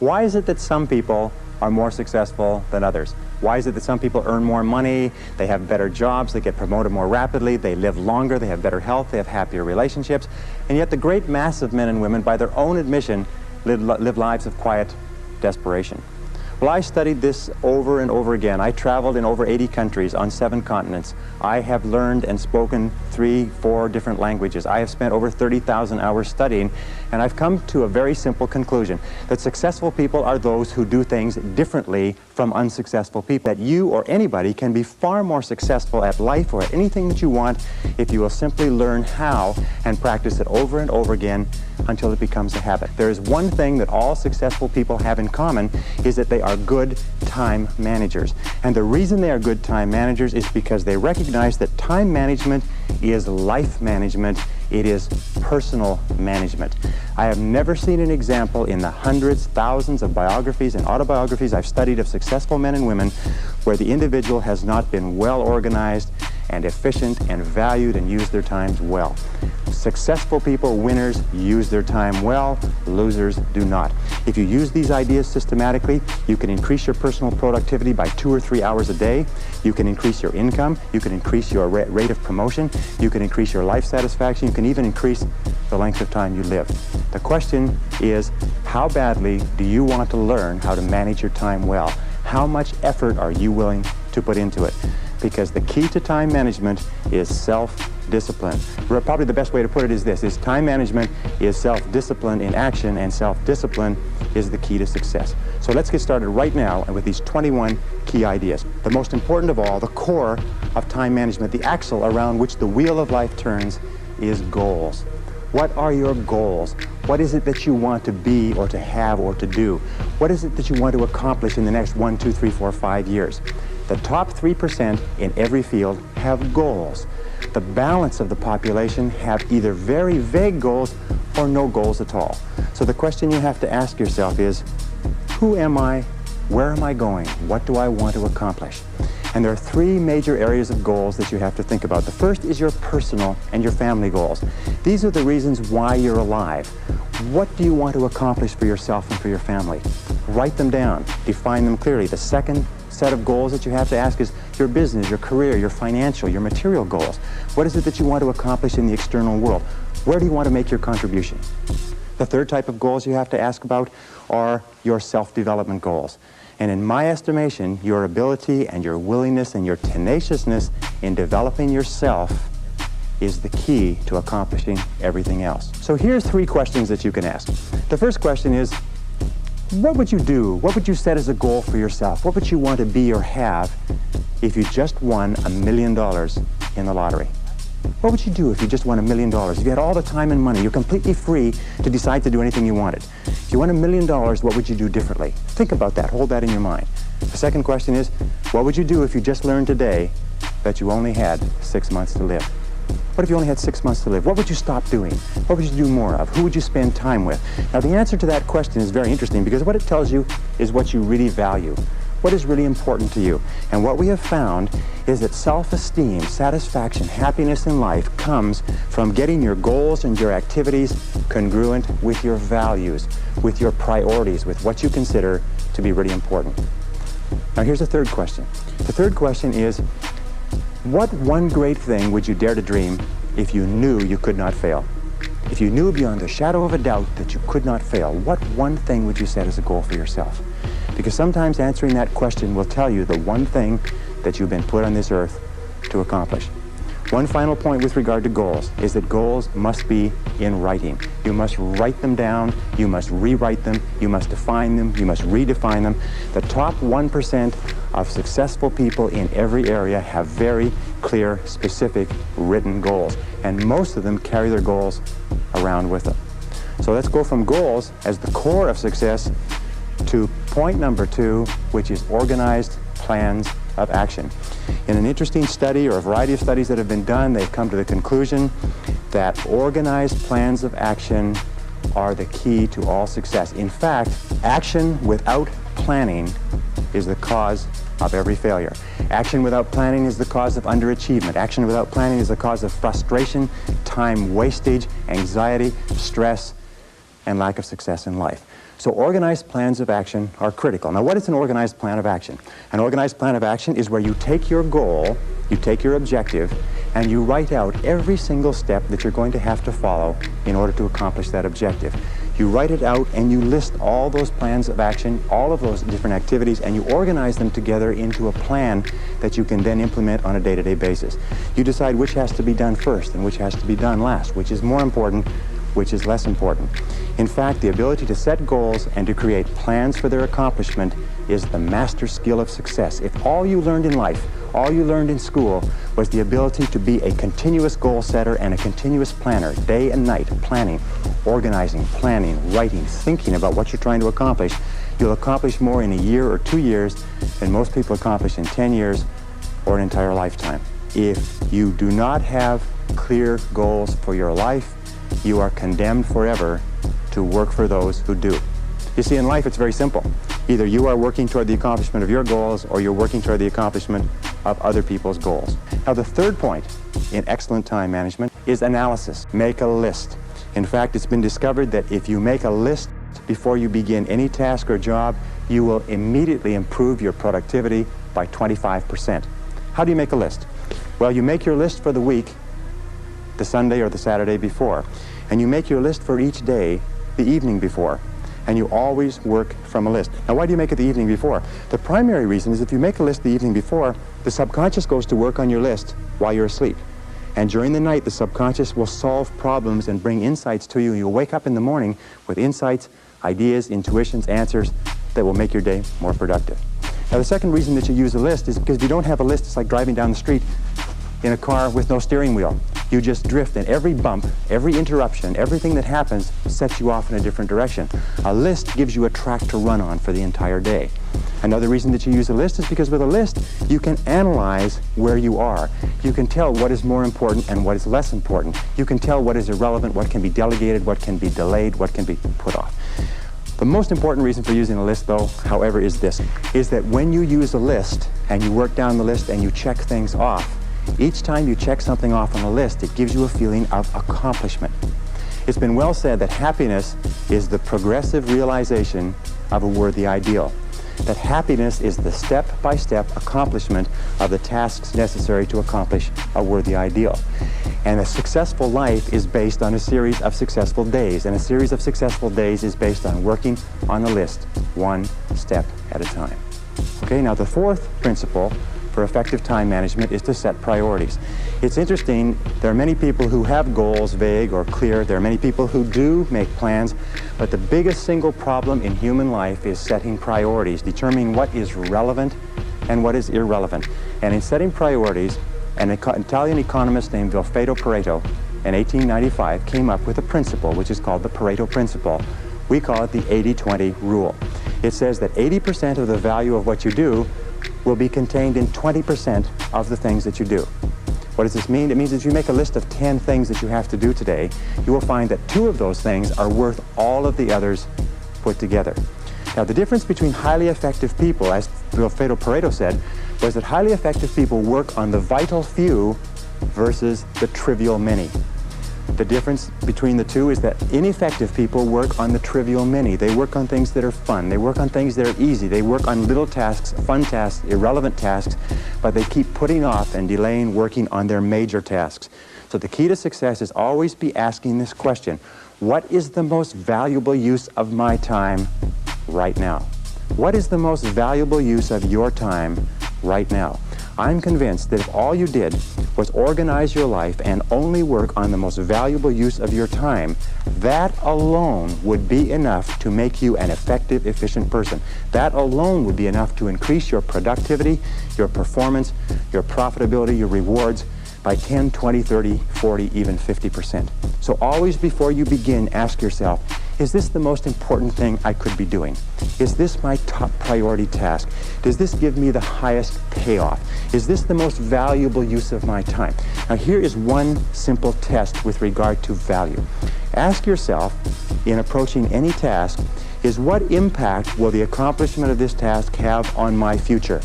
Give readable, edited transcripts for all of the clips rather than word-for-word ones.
Why is it that some people are more successful than others? Why is it that some people earn more money, they have better jobs, they get promoted more rapidly, they live longer, they have better health, they have happier relationships, and yet the great mass of men and women, by their own admission, live lives of quiet desperation? Well, I studied this over and over again. I traveled in over 80 countries on 7 continents. I have learned and spoken 3, 4 different languages. I have spent over 30,000 hours studying, and I've come to a very simple conclusion, that successful people are those who do things differently from unsuccessful people. That you or anybody can be far more successful at life or at anything that you want if you will simply learn how and practice it over and over again until it becomes a habit. There is one thing that all successful people have in common, is that they are good time managers. And the reason they are good time managers is because they recognize that time management is life management. It is personal management. I have never seen an example in the hundreds, thousands of biographies and autobiographies I've studied of successful men and women where the individual has not been well organized and efficient and valued and used their times well. Successful people, winners, use their time well. Losers do not. If you use these ideas systematically, you can increase your personal productivity by 2 or 3 hours a day. You can increase your income. You can increase your rate of promotion. You can increase your life satisfaction. You can even increase the length of time you live. The question is, how badly do you want to learn how to manage your time well? How much effort are you willing to put into it? Because the key to time management is self-discipline. Probably the best way to put it is this, is time management is self-discipline in action, and self-discipline is the key to success. So let's get started right now with these 21 key ideas. The most important of all, the core of time management, the axle around which the wheel of life turns, is goals. What are your goals? What is it that you want to be or to have or to do? What is it that you want to accomplish in the next 1, 2, 3, 4, 5 years? The top 3% in every field have goals. The balance of the population have either very vague goals or no goals at all. So the question you have to ask yourself is, who am I? Where am I going? What do I want to accomplish? And there are 3 major areas of goals that you have to think about. The first is your personal and your family goals. These are the reasons why you're alive. What do you want to accomplish for yourself and for your family? Write them down. Define them clearly. The second set of goals that you have to ask is your business, your career, your financial, your material goals. What is it that you want to accomplish in the external world? Where do you want to make your contribution? The third type of goals you have to ask about are your self-development goals. And in my estimation, your ability and your willingness and your tenaciousness in developing yourself is the key to accomplishing everything else. So here's 3 questions that you can ask. The first question is, what would you do? What would you set as a goal for yourself? What would you want to be or have if you just won $1 million in the lottery? What would you do if you just won $1 million? If you had all the time and money, you're completely free to decide to do anything you wanted. If you won $1 million, what would you do differently? Think about that. Hold that in your mind. The second question is, what would you do if you just learned today that you only had 6 months to live? What if you only had 6 months to live? What would you stop doing? What would you do more of? Who would you spend time with? Now, the answer to that question is very interesting because what it tells you is what you really value. What is really important to you? And what we have found is that self-esteem, satisfaction, happiness in life comes from getting your goals and your activities congruent with your values, with your priorities, with what you consider to be really important. Now, here's the third question. The third question is, what one great thing would you dare to dream if you knew you could not fail? If you knew beyond a shadow of a doubt that you could not fail, what one thing would you set as a goal for yourself? Because sometimes answering that question will tell you the one thing that you've been put on this earth to accomplish. One final point with regard to goals is that goals must be in writing. You must write them down, you must rewrite them, you must define them, you must redefine them. The top 1% of successful people in every area have very clear, specific, written goals. And most of them carry their goals around with them. So let's go from goals as the core of success to point number 2, which is organized plans of action. In an interesting study, or a variety of studies that have been done, they've come to the conclusion that organized plans of action are the key to all success. In fact, action without planning is the cause of every failure. Action without planning is the cause of underachievement. Action without planning is the cause of frustration, time wastage, anxiety, stress, and lack of success in life. So organized plans of action are critical. Now, what is an organized plan of action? An organized plan of action is where you take your goal, you take your objective, and you write out every single step that you're going to have to follow in order to accomplish that objective. You write it out and you list all those plans of action, all of those different activities, and you organize them together into a plan that you can then implement on a day-to-day basis. You decide which has to be done first and which has to be done last, which is more important, which is less important. In fact, the ability to set goals and to create plans for their accomplishment is the master skill of success. If all you learned in life, all you learned in school was the ability to be a continuous goal setter and a continuous planner, day and night, planning, organizing, planning, writing, thinking about what you're trying to accomplish, you'll accomplish more in a year or 2 years than most people accomplish in 10 years or an entire lifetime. If you do not have clear goals for your life, you are condemned forever to work for those who do. You see, in life it's very simple. Either you are working toward the accomplishment of your goals or you're working toward the accomplishment of other people's goals. Now, the third point in excellent time management is analysis. Make a list. In fact, it's been discovered that if you make a list before you begin any task or job, you will immediately improve your productivity by 25%. How do you make a list? Well, you make your list for the week, the Sunday or the Saturday before, and you make your list for each day the evening before, and you always work from a list. Now, why do you make it the evening before? The primary reason is if you make a list the evening before, the subconscious goes to work on your list while you're asleep. And during the night, the subconscious will solve problems and bring insights to you. You'll wake up in the morning with insights, ideas, intuitions, answers that will make your day more productive. Now, the second reason that you use a list is because if you don't have a list, it's like driving down the street in a car with no steering wheel. You just drift, and every bump, every interruption, everything that happens sets you off in a different direction. A list gives you a track to run on for the entire day. Another reason that you use a list is because with a list, you can analyze where you are. You can tell what is more important and what is less important. You can tell what is irrelevant, what can be delegated, what can be delayed, what can be put off. The most important reason for using a list, though, however, is this, is that when you use a list and you work down the list and you check things off, each time you check something off on a list, it gives you a feeling of accomplishment. It's been well said that happiness is the progressive realization of a worthy ideal. That happiness is the step-by-step accomplishment of the tasks necessary to accomplish a worthy ideal. And a successful life is based on a series of successful days, and a series of successful days is based on working on a list, one step at a time. Okay, now the fourth principle for effective time management is to set priorities. It's interesting, there are many people who have goals, vague or clear. There are many people who do make plans, but the biggest single problem in human life is setting priorities, determining what is relevant and what is irrelevant. And in setting priorities, an Italian economist named Vilfredo Pareto in 1895 came up with a principle which is called the Pareto Principle. We call it the 80-20 rule. It says that 80% of the value of what you do will be contained in 20% of the things that you do. What does this mean? It means that if you make a list of 10 things that you have to do today, you will find that 2 of those things are worth all of the others put together. Now, the difference between highly effective people, as Vilfredo Pareto said, was that highly effective people work on the vital few versus the trivial many. The difference between the two is that ineffective people work on the trivial many. They work on things that are fun. They work on things that are easy. They work on little tasks, fun tasks, irrelevant tasks, but they keep putting off and delaying working on their major tasks. So the key to success is always be asking this question: what is the most valuable use of my time right now? What is the most valuable use of your time right now? I'm convinced that if all you did was organize your life and only work on the most valuable use of your time, that alone would be enough to make you an effective, efficient person. That alone would be enough to increase your productivity, your performance, your profitability, your rewards by 10, 20, 30, 40, even 50%. So always before you begin, ask yourself, is this the most important thing I could be doing? Is this my top priority task? Does this give me the highest payoff? Is this the most valuable use of my time? Now, here is one simple test with regard to value. Ask yourself, in approaching any task, is what impact will the accomplishment of this task have on my future?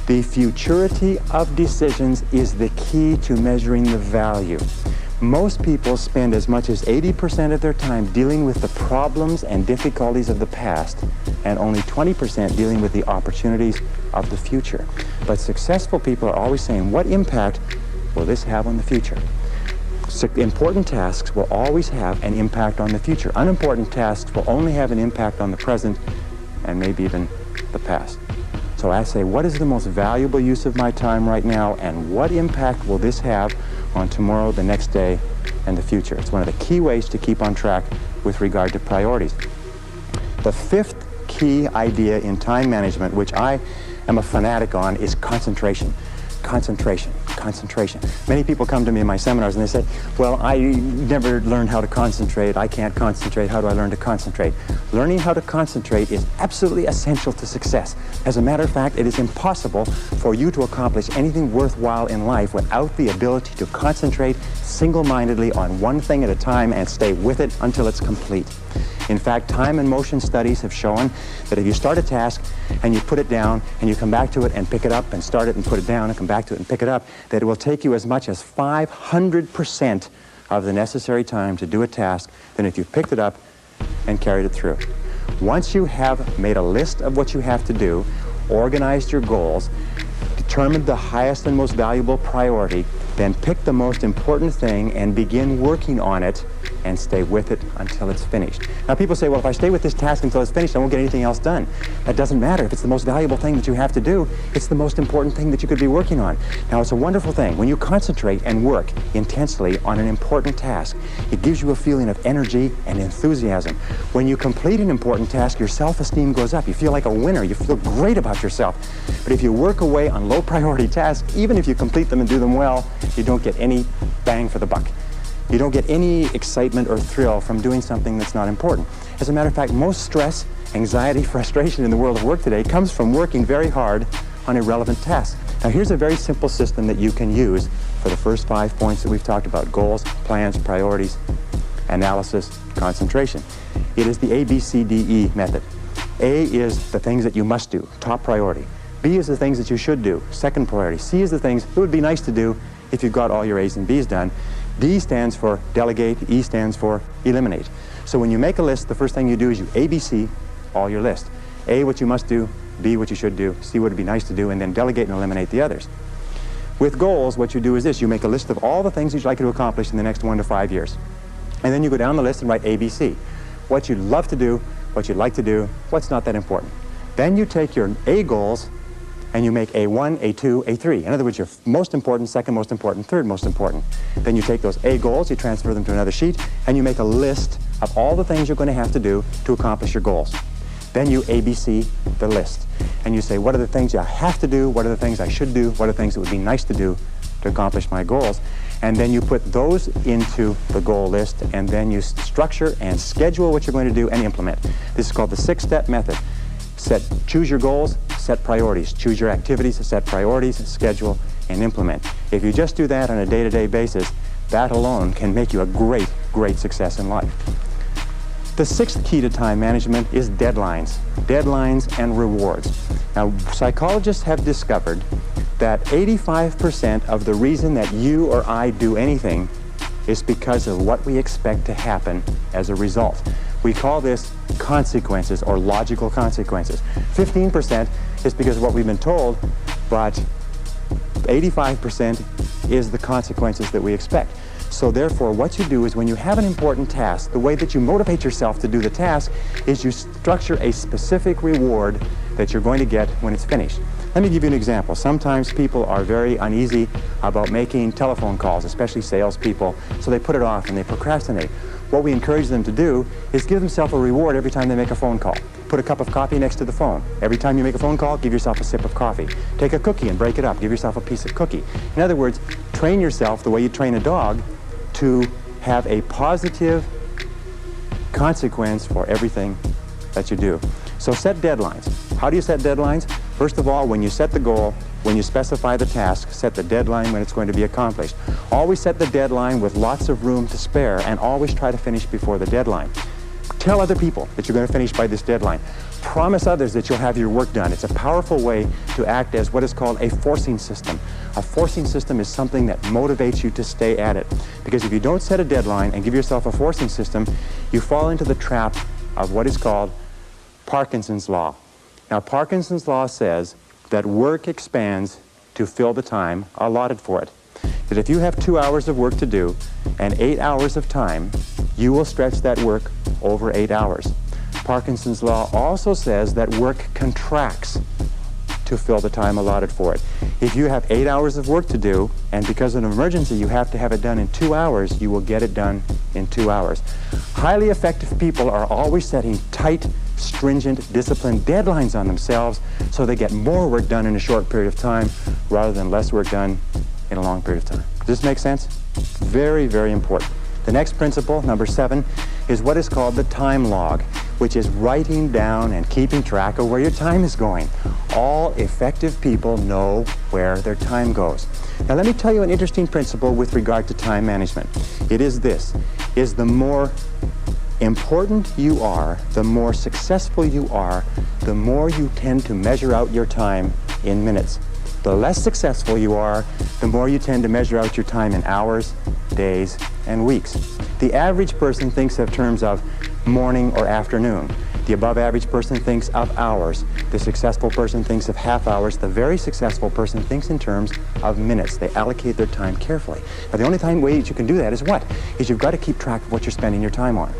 The futurity of decisions is the key to measuring the value. Most people spend as much as 80% of their time dealing with the problems and difficulties of the past, and only 20% dealing with the opportunities of the future. But successful people are always saying, what impact will this have on the future? Important tasks will always have an impact on the future. Unimportant tasks will only have an impact on the present and maybe even the past. So I say, what is the most valuable use of my time right now, and what impact will this have on tomorrow, the next day, and the future? It's one of the key ways to keep on track with regard to priorities. The fifth key idea in time management, which I am a fanatic on, is concentration. Concentration, concentration. Many people come to me in my seminars and they say, well, I never learned how to concentrate. I can't concentrate. How do I learn to concentrate? Learning how to concentrate is absolutely essential to success. As a matter of fact, it is impossible for you to accomplish anything worthwhile in life without the ability to concentrate single-mindedly on one thing at a time and stay with it until it's complete. In fact, time and motion studies have shown that if you start a task and you put it down and you come back to it and pick it up and start it and put it down and come back to it and pick it up, that it will take you as much as 500% of the necessary time to do a task than if you picked it up and carried it through. Once you have made a list of what you have to do, organized your goals, determined the highest and most valuable priority, then pick the most important thing and begin working on it and stay with it until it's finished. Now people say, well, if I stay with this task until it's finished, I won't get anything else done. That doesn't matter. If it's the most valuable thing that you have to do, it's the most important thing that you could be working on. Now it's a wonderful thing. When you concentrate and work intensely on an important task, it gives you a feeling of energy and enthusiasm. When you complete an important task, your self-esteem goes up. You feel like a winner. You feel great about yourself. But if you work away on low priority tasks, even if you complete them and do them well, you don't get any bang for the buck. You don't get any excitement or thrill from doing something that's not important. As a matter of fact, most stress, anxiety, frustration in the world of work today comes from working very hard on irrelevant tasks. Now here's a very simple system that you can use for the first 5 points that we've talked about: goals, plans, priorities, analysis, concentration. It is the ABCDE method. A is the things that you must do, top priority. B is the things that you should do, second priority. C is the things it would be nice to do if you've got all your A's and B's done. D stands for delegate, E stands for eliminate. So when you make a list, the first thing you do is you ABC all your list. A, what you must do, B, what you should do, C, what would be nice to do, and then delegate and eliminate the others. With goals, what you do is this: you make a list of all the things you'd like to accomplish in the next 1 to 5 years. And then you go down the list and write ABC. What you'd love to do, what you'd like to do, what's not that important. Then you take your A goals and you make A1, A2, A3. In other words, your most important, second most important, third most important. Then you take those A goals, you transfer them to another sheet, and you make a list of all the things you're going to have to do to accomplish your goals. Then you ABC the list, and you say, what are the things I have to do, what are the things I should do, what are the things that would be nice to do to accomplish my goals, and then you put those into the goal list, and then you structure and schedule what you're going to do and implement. This is called the 6-step method. Choose your goals, set priorities. Choose your activities, set priorities, schedule, and implement. If you just do that on a day-to-day basis, that alone can make you a great, great success in life. The 6th key to time management is deadlines. Deadlines and rewards. Now, psychologists have discovered that 85% of the reason that you or I do anything is because of what we expect to happen as a result. We call this consequences or logical consequences. 15% is because of what we've been told, but 85% is the consequences that we expect. So therefore, what you do is when you have an important task, the way that you motivate yourself to do the task is you structure a specific reward that you're going to get when it's finished. Let me give you an example. Sometimes people are very uneasy about making telephone calls, especially salespeople, so they put it off and they procrastinate. What we encourage them to do is give themselves a reward every time they make a phone call. Put a cup of coffee next to the phone. Every time you make a phone call, give yourself a sip of coffee. Take a cookie and break it up. Give yourself a piece of cookie. In other words, train yourself the way you train a dog to have a positive consequence for everything that you do. So set deadlines. How do you set deadlines? First of all, when you set the goal, when you specify the task, set the deadline when it's going to be accomplished. Always set the deadline with lots of room to spare, and always try to finish before the deadline. Tell other people that you're going to finish by this deadline. Promise others that you'll have your work done. It's a powerful way to act as what is called a forcing system. A forcing system is something that motivates you to stay at it. Because if you don't set a deadline and give yourself a forcing system, you fall into the trap of what is called Parkinson's law. Now, Parkinson's law says that work expands to fill the time allotted for it. That if you have 2 hours of work to do and 8 hours of time, you will stretch that work over 8 hours. Parkinson's law also says that work contracts to fill the time allotted for it. If you have 8 hours of work to do, and because of an emergency you have to have it done in 2 hours, you will get it done in 2 hours. Highly effective people are always setting tight, stringent, disciplined deadlines on themselves so they get more work done in a short period of time rather than less work done in a long period of time. Does this make sense? Very, very important. The next principle, number 7, is what is called the time log, which is writing down and keeping track of where your time is going. All effective people know where their time goes. Now let me tell you an interesting principle with regard to time management. It is this, is the more important you are, the more successful you are, the more you tend to measure out your time in minutes. The less successful you are, the more you tend to measure out your time in hours, days, and weeks. The average person thinks of terms of morning or afternoon. The above average person thinks of hours. The successful person thinks of half hours. The very successful person thinks in terms of minutes. They allocate their time carefully. Now the only way that you can do that is what? Is you've got to keep track of what you're spending your time on.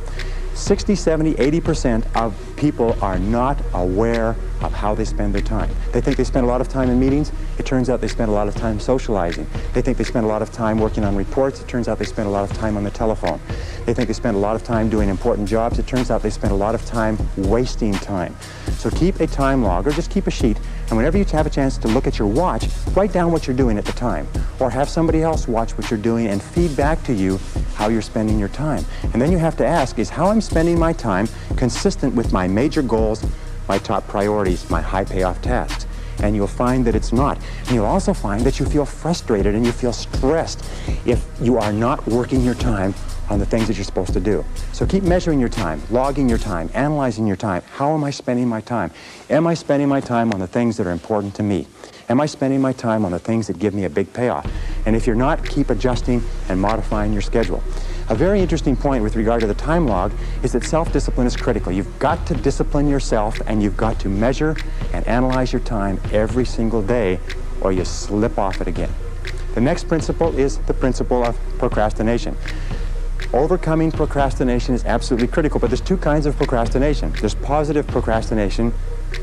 60, 70, 80% of people are not aware of how they spend their time. They think they spend a lot of time in meetings. It turns out they spend a lot of time socializing. They think they spend a lot of time working on reports. It turns out they spend a lot of time on the telephone. They think they spend a lot of time doing important jobs. It turns out they spend a lot of time wasting time. So keep a time log, or just keep a sheet, and whenever you have a chance to look at your watch, write down what you're doing at the time. Or have somebody else watch what you're doing and feed back to you how you're spending your time. And then you have to ask, is how I'm spending my time consistent with my major goals, my top priorities, my high payoff tasks? And you'll find that it's not. And you'll also find that you feel frustrated and you feel stressed if you are not working your time on the things that you're supposed to do. So keep measuring your time, logging your time, analyzing your time. How am I spending my time? Am I spending my time on the things that are important to me? Am I spending my time on the things that give me a big payoff? And if you're not, keep adjusting and modifying your schedule. A very interesting point with regard to the time log is that self-discipline is critical. You've got to discipline yourself, and you've got to measure and analyze your time every single day, or you slip off it again. The next principle is the principle of procrastination. Overcoming procrastination is absolutely critical, but there's two kinds of procrastination. There's positive procrastination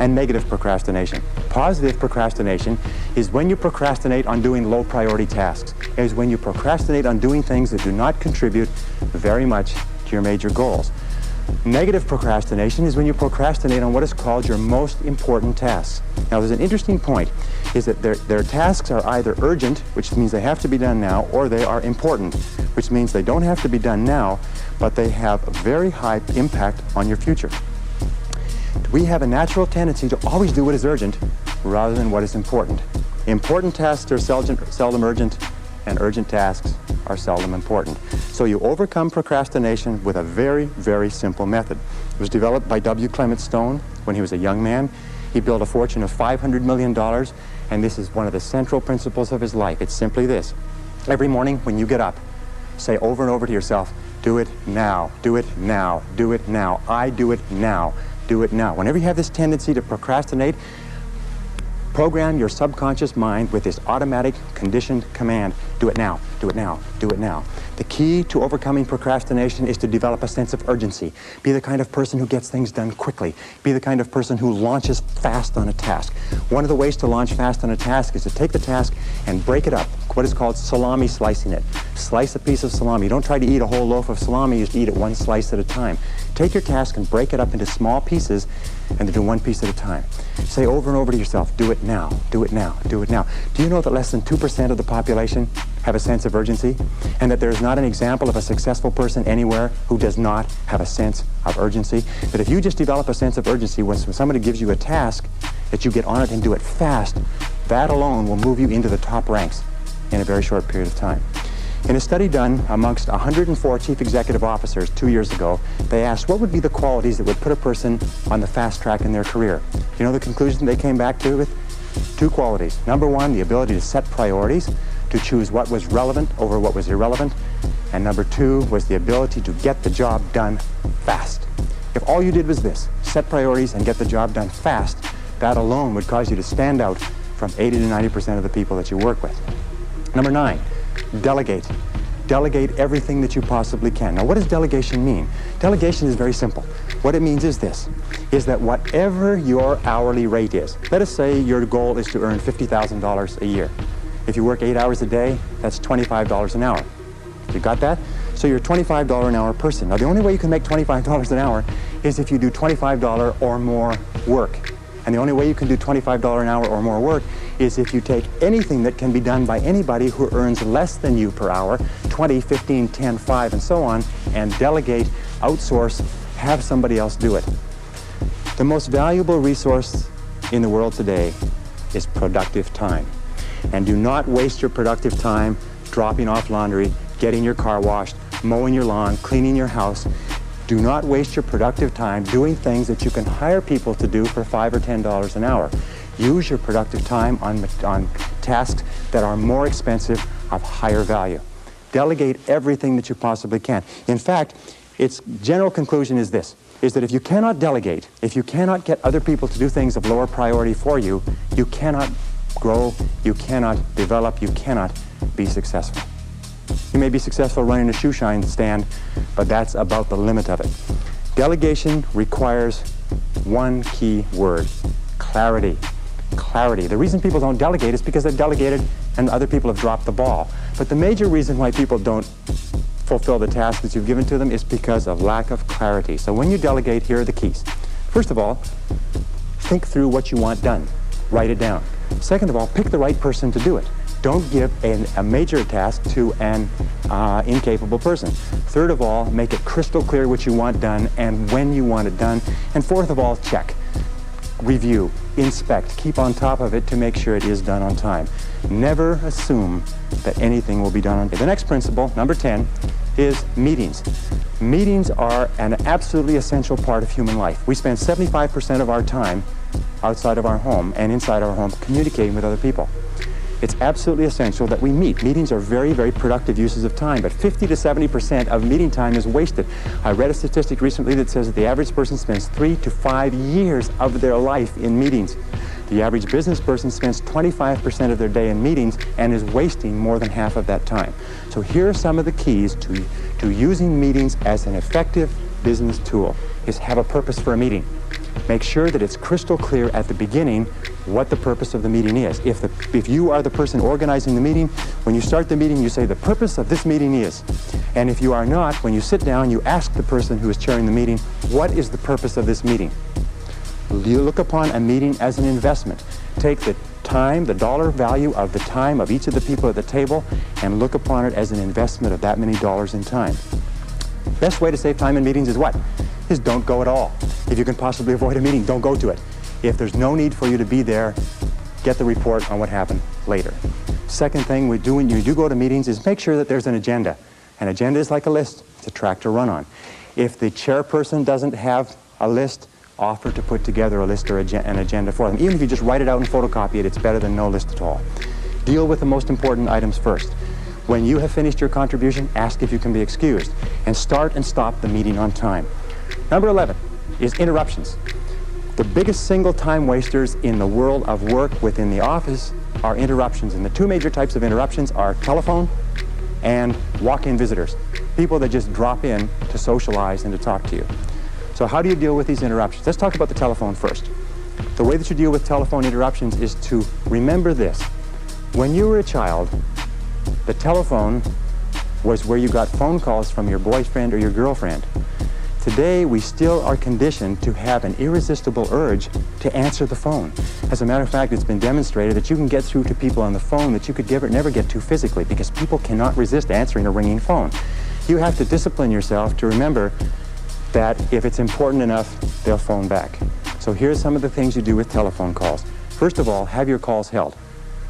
and negative procrastination. Positive procrastination is when you procrastinate on doing low priority tasks. It is when you procrastinate on doing things that do not contribute very much to your major goals. Negative procrastination is when you procrastinate on what is called your most important tasks. Now there's an interesting point, is that their tasks are either urgent, which means they have to be done now, or they are important, which means they don't have to be done now, but they have a very high impact on your future. We have a natural tendency to always do what is urgent rather than what is important. Important tasks are seldom urgent, and urgent tasks are seldom important. So you overcome procrastination with a very, very simple method. It was developed by W. Clement Stone when he was a young man. He built a fortune of $500 million, and this is one of the central principles of his life. It's simply this. Every morning when you get up, say over and over to yourself, do it now, do it now, do it now, I do it now, do it now. Whenever you have this tendency to procrastinate, program your subconscious mind with this automatic conditioned command, do it now, do it now, do it now. The key to overcoming procrastination is to develop a sense of urgency. Be the kind of person who gets things done quickly. Be the kind of person who launches fast on a task. One of the ways to launch fast on a task is to take the task and break it up, what is called salami slicing it. Slice a piece of salami. You don't try to eat a whole loaf of salami, you just eat it one slice at a time. Take your task and break it up into small pieces and do one piece at a time. Say over and over to yourself, do it now, do it now, do it now. Do you know that less than 2% of the population have a sense of urgency? And that there's not an example of a successful person anywhere who does not have a sense of urgency? That if you just develop a sense of urgency when somebody gives you a task, that you get on it and do it fast, that alone will move you into the top ranks in a very short period of time. In a study done amongst 104 chief executive officers 2 years ago, they asked what would be the qualities that would put a person on the fast track in their career. You know the conclusion they came back to with? Two qualities. Number one, the ability to set priorities, to choose what was relevant over what was irrelevant. And number two was the ability to get the job done fast. If all you did was this, set priorities and get the job done fast, that alone would cause you to stand out from 80 to 90% of the people that you work with. Number 9, delegate. Delegate everything that you possibly can. Now, what does delegation mean? Delegation is very simple. What it means is this, is that whatever your hourly rate is, let us say your goal is to earn $50,000 a year. If you work 8 hours a day, that's $25 an hour. You got that? So you're a $25 an hour person. Now, the only way you can make $25 an hour is if you do $25 or more work. And the only way you can do $25 an hour or more work is if you take anything that can be done by anybody who earns less than you per hour, 20, 15, 10, 5, and so on, and delegate, outsource, have somebody else do it. The most valuable resource in the world today is productive time. And do not waste your productive time dropping off laundry, getting your car washed, mowing your lawn, cleaning your house. Do not waste your productive time doing things that you can hire people to do for $5 or $10 an hour. Use your productive time on tasks that are more expensive, of higher value. Delegate everything that you possibly can. In fact, its general conclusion is this, is that if you cannot delegate, if you cannot get other people to do things of lower priority for you, you cannot grow, you cannot develop, you cannot be successful. You may be successful running a shoe shine stand, but that's about the limit of it. Delegation requires one key word, clarity. Clarity. The reason people don't delegate is because they've delegated and other people have dropped the ball. But the major reason why people don't fulfill the tasks that you've given to them is because of lack of clarity. So when you delegate, here are the keys. First of all, think through what you want done. Write it down. Second of all, pick the right person to do it. Don't give a major task to an incapable person. Third of all, make it crystal clear what you want done and when you want it done. And fourth of all, check, review, inspect, keep on top of it to make sure it is done on time. Never assume that anything will be done on time. The next principle, number 10, is meetings. Meetings are an absolutely essential part of human life. We spend 75% of our time outside of our home and inside our home communicating with other people. It's absolutely essential that we meet. Meetings are very, very productive uses of time, but 50 to 70% of meeting time is wasted. I read a statistic recently that says that the average person spends 3 to 5 years of their life in meetings. The average business person spends 25% of their day in meetings and is wasting more than half of that time. So here are some of the keys to using meetings as an effective business tool, is have a purpose for a meeting. Make sure that it's crystal clear at the beginning what the purpose of the meeting is. If you are the person organizing the meeting, when you start the meeting, you say the purpose of this meeting is. And if you are not, when you sit down, you ask the person who is chairing the meeting, what is the purpose of this meeting? You look upon a meeting as an investment. Take the time, the dollar value of the time of each of the people at the table, and look upon it as an investment of that many dollars in time. Best way to save time in meetings is what? Is don't go at all. If you can possibly avoid a meeting, don't go to it. If there's no need for you to be there, get the report on what happened later. Second thing we do when you do go to meetings is make sure that there's an agenda. An agenda is like a list. It's a track to run on. If the chairperson doesn't have a list, offer to put together a list or an agenda for them. Even if you just write it out and photocopy it, it's better than no list at all. Deal with the most important items first. When you have finished your contribution, ask if you can be excused, and start and stop the meeting on time. Number 11 is interruptions. The biggest single time wasters in the world of work within the office are interruptions. And the two major types of interruptions are telephone and walk-in visitors. People that just drop in to socialize and to talk to you. So how do you deal with these interruptions? Let's talk about the telephone first. The way that you deal with telephone interruptions is to remember this. When you were a child, the telephone was where you got phone calls from your boyfriend or your girlfriend. Today, we still are conditioned to have an irresistible urge to answer the phone. As a matter of fact, it's been demonstrated that you can get through to people on the phone that you could never get to physically, because people cannot resist answering a ringing phone. You have to discipline yourself to remember that if it's important enough, they'll phone back. So here's some of the things you do with telephone calls. First of all, have your calls held.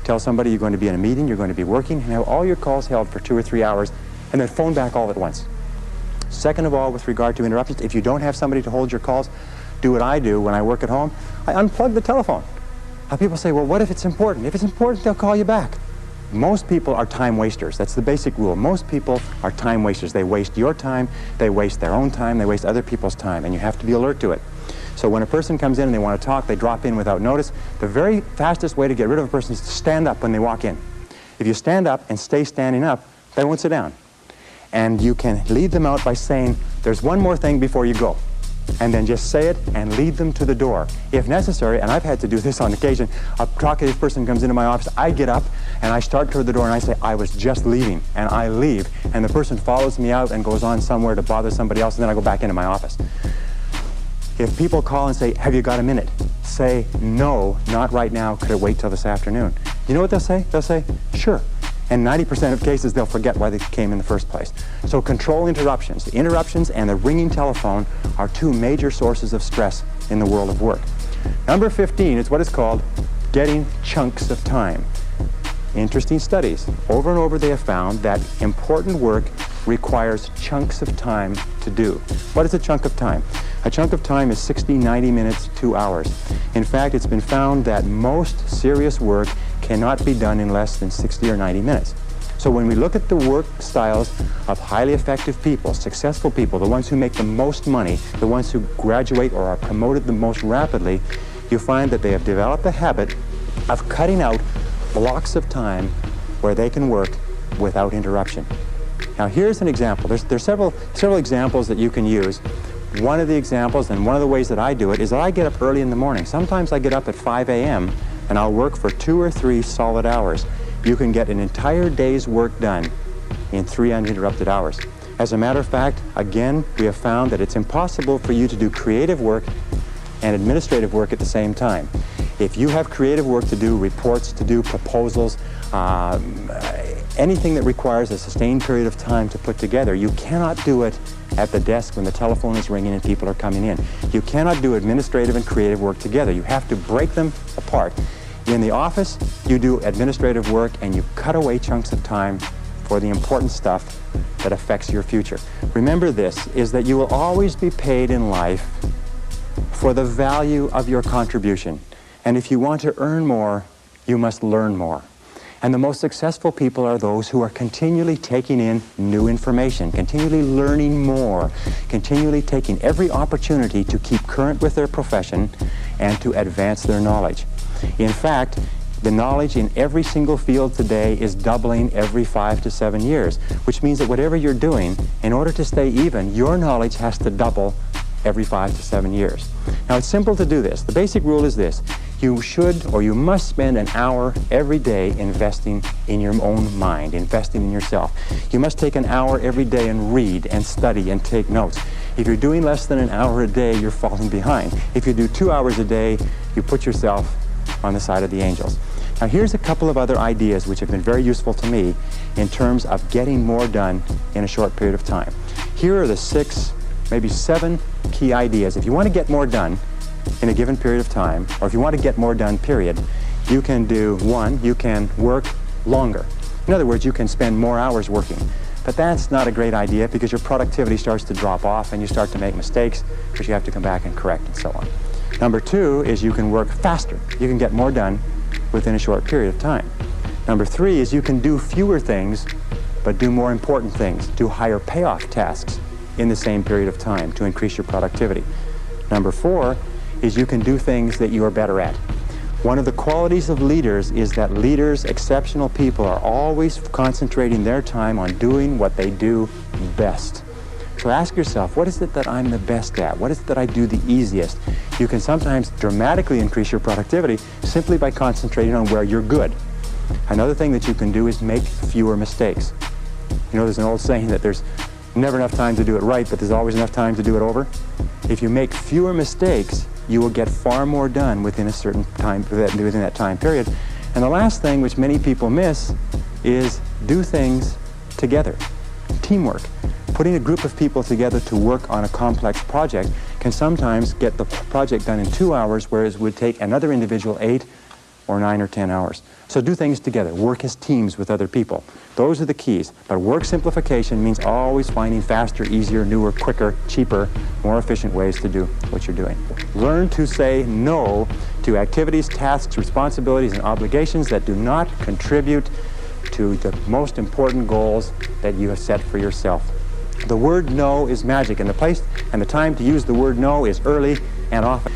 Tell somebody you're going to be in a meeting, you're going to be working, and have all your calls held for 2 or 3 hours, and then phone back all at once. Second of all, with regard to interruptions, if you don't have somebody to hold your calls, do what I do when I work at home. I unplug the telephone. People say, well, what if it's important? If it's important, they'll call you back. Most people are time wasters. That's the basic rule. Most people are time wasters. They waste your time, they waste their own time, they waste other people's time, and you have to be alert to it. So when a person comes in and they want to talk, they drop in without notice. The very fastest way to get rid of a person is to stand up when they walk in. If you stand up and stay standing up, they won't sit down. And you can lead them out by saying, there's one more thing before you go. And then just say it and lead them to the door. If necessary, and I've had to do this on occasion, a talkative person comes into my office, I get up and I start toward the door and I say, I was just leaving, and I leave. And the person follows me out and goes on somewhere to bother somebody else, and then I go back into my office. If people call and say, have you got a minute? Say, no, not right now, could it wait till this afternoon? You know what they'll say? They'll say, sure. And 90% of cases, they'll forget why they came in the first place. So control interruptions. The interruptions and the ringing telephone are two major sources of stress in the world of work. Number 15 is what is called getting chunks of time. Interesting studies. Over and over they have found that important work requires chunks of time to do. What is a chunk of time? A chunk of time is 60, 90 minutes, 2 hours. In fact, it's been found that most serious work cannot be done in less than 60 or 90 minutes. So when we look at the work styles of highly effective people, successful people, the ones who make the most money, the ones who graduate or are promoted the most rapidly, you find that they have developed a habit of cutting out blocks of time where they can work without interruption. Now here's an example. There's several examples that you can use. One of the examples, and one of the ways that I do it, is that I get up early in the morning. Sometimes I get up at 5 a.m. and I'll work for 2 or 3 solid hours. You can get an entire day's work done in 3 uninterrupted hours. As a matter of fact, again, we have found that it's impossible for you to do creative work and administrative work at the same time. If you have creative work to do, reports to do, proposals, anything that requires a sustained period of time to put together, you cannot do it at the desk when the telephone is ringing and people are coming in. You cannot do administrative and creative work together. You have to break them apart. In the office, you do administrative work and you cut away chunks of time for the important stuff that affects your future. Remember this, is that you will always be paid in life for the value of your contribution. And if you want to earn more, you must learn more. And the most successful people are those who are continually taking in new information, continually learning more, continually taking every opportunity to keep current with their profession and to advance their knowledge. In fact, the knowledge in every single field today is doubling every 5 to 7 years, which means that whatever you're doing, in order to stay even, your knowledge has to double every 5 to 7 years. Now, it's simple to do this. The basic rule is this. You should or you must spend an hour every day investing in your own mind, investing in yourself. You must take an hour every day and read and study and take notes. If you're doing less than an hour a day, you're falling behind. If you do 2 hours a day, you put yourself on the side of the angels. Now, here's a couple of other ideas which have been very useful to me in terms of getting more done in a short period of time. Here are the 6, maybe 7 key ideas. If you want to get more done in a given period of time, or if you want to get more done, period, you can do 1, you can work longer. In other words, you can spend more hours working. But that's not a great idea because your productivity starts to drop off and you start to make mistakes which you have to come back and correct and so on. Number 2 is you can work faster. You can get more done within a short period of time. Number 3 is you can do fewer things but do more important things, do higher payoff tasks in the same period of time to increase your productivity. Number 4 is you can do things that you are better at. One of the qualities of leaders is that leaders, exceptional people, are always concentrating their time on doing what they do best. So ask yourself, what is it that I'm the best at? What is it that I do the easiest? You can sometimes dramatically increase your productivity simply by concentrating on where you're good. Another thing that you can do is make fewer mistakes. You know, there's an old saying that there's never enough time to do it right, but there's always enough time to do it over. If you make fewer mistakes, you will get far more done within a certain time, within that time period. And the last thing which many people miss is do things together. Teamwork. Putting a group of people together to work on a complex project can sometimes get the project done in 2 hours, whereas it would take another individual 8 or 9 or 10 hours. So do things together. Work as teams with other people. Those are the keys. But work simplification means always finding faster, easier, newer, quicker, cheaper, more efficient ways to do what you're doing. Learn to say no to to activities, tasks, responsibilities, and obligations that do not contribute to the most important goals that you have set for yourself. The word no is magic, and the place and the time to use the word no is early and often.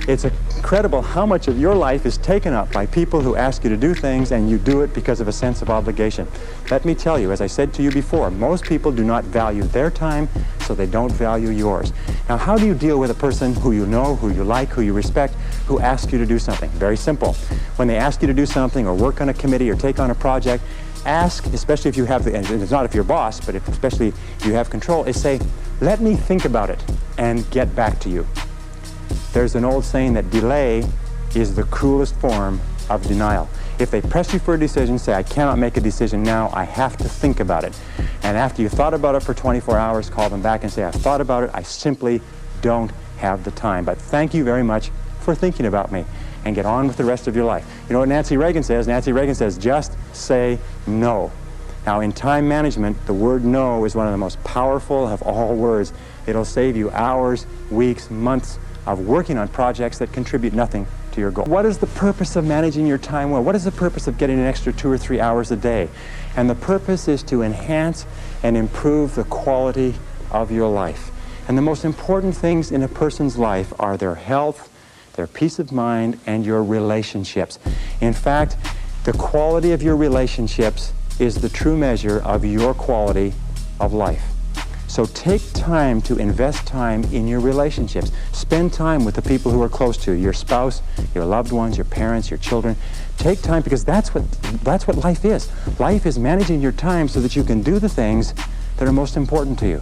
It's incredible how much of your life is taken up by people who ask you to do things and you do it because of a sense of obligation. Let me tell you, as I said to you before, most people do not value their time, so they don't value yours. Now, how do you deal with a person who you know, who you like, who you respect, who asks you to do something? Very simple. When they ask you to do something or work on a committee or take on a project, ask, especially if you have the, and it's not if you're boss, but especially if you have control, is say, let me think about it and get back to you. There's an old saying that delay is the cruelest form of denial. If they press you for a decision, say, I cannot make a decision now, I have to think about it. And after you've thought about it for 24 hours, call them back and say, I've thought about it, I simply don't have the time. But thank you very much for thinking about me, and get on with the rest of your life. You know what Nancy Reagan says? Nancy Reagan says, just say no. Now, in time management, the word no is one of the most powerful of all words. It'll save you hours, weeks, months of working on projects that contribute nothing to your goal. What is the purpose of managing your time well? What is the purpose of getting an extra 2 or 3 hours a day? And the purpose is to enhance and improve the quality of your life. And the most important things in a person's life are their health, their peace of mind, and your relationships. In fact, the quality of your relationships is the true measure of your quality of life. So take time to invest time in your relationships. Spend time with the people who are close to you, your spouse, your loved ones, your parents, your children. Take time, because that's what life is. Life is managing your time so that you can do the things that are most important to you.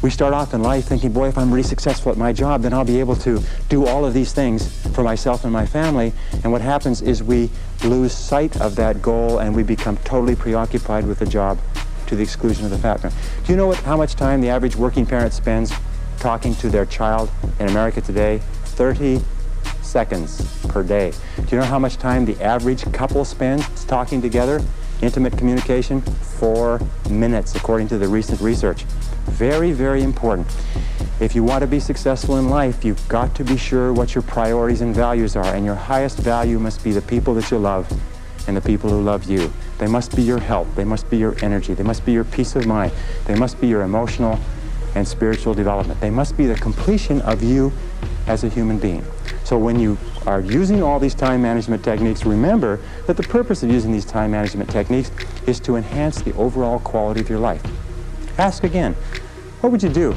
We start off in life thinking, boy, if I'm really successful at my job, then I'll be able to do all of these things for myself and my family. And what happens is we lose sight of that goal and we become totally preoccupied with the job to the exclusion of the family. Do you know how much time the average working parent spends talking to their child in America today? 30 seconds per day. Do you know how much time the average couple spends talking together? Intimate communication? 4 minutes, according to the recent research. Very, very important. If you want to be successful in life, you've got to be sure what your priorities and values are, and your highest value must be the people that you love and the people who love you. They must be your health, they must be your energy, they must be your peace of mind, they must be your emotional and spiritual development. They must be the completion of you as a human being. So when you are using all these time management techniques, remember that the purpose of using these time management techniques is to enhance the overall quality of your life. Ask again, what would you do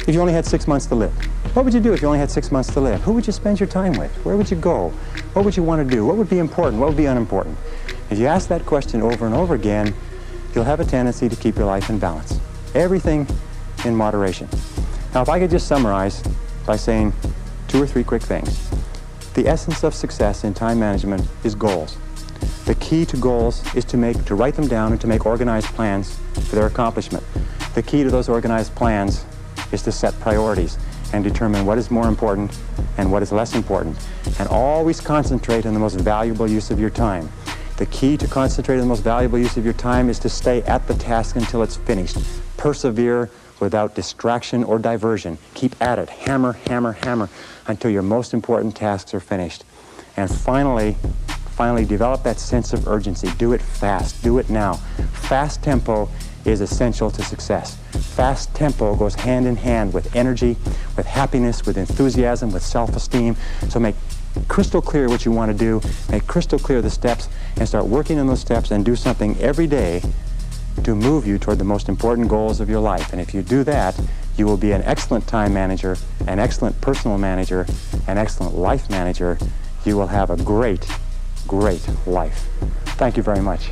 if you only had 6 months to live? What would you do if you only had 6 months to live? Who would you spend your time with? Where would you go? What would you want to do? What would be important? What would be unimportant? If you ask that question over and over again, you'll have a tendency to keep your life in balance. Everything in moderation. Now, if I could just summarize by saying 2 or 3 quick things. The essence of success in time management is goals. The key to goals is to write them down and to make organized plans for their accomplishment. The key to those organized plans is to set priorities and determine what is more important and what is less important. And always concentrate on the most valuable use of your time. The key to concentrate on the most valuable use of your time is to stay at the task until it's finished. Persevere without distraction or diversion. Keep at it. Hammer, hammer, hammer until your most important tasks are finished. And finally, develop that sense of urgency. Do it fast. Do it now. Fast tempo is essential to success. Fast tempo goes hand in hand with energy, with happiness, with enthusiasm, with self-esteem. So make crystal clear what you want to do, make crystal clear the steps, and start working on those steps and do something every day to move you toward the most important goals of your life. And if you do that, you will be an excellent time manager, an excellent personal manager, an excellent life manager. You will have a great, great life. Thank you very much.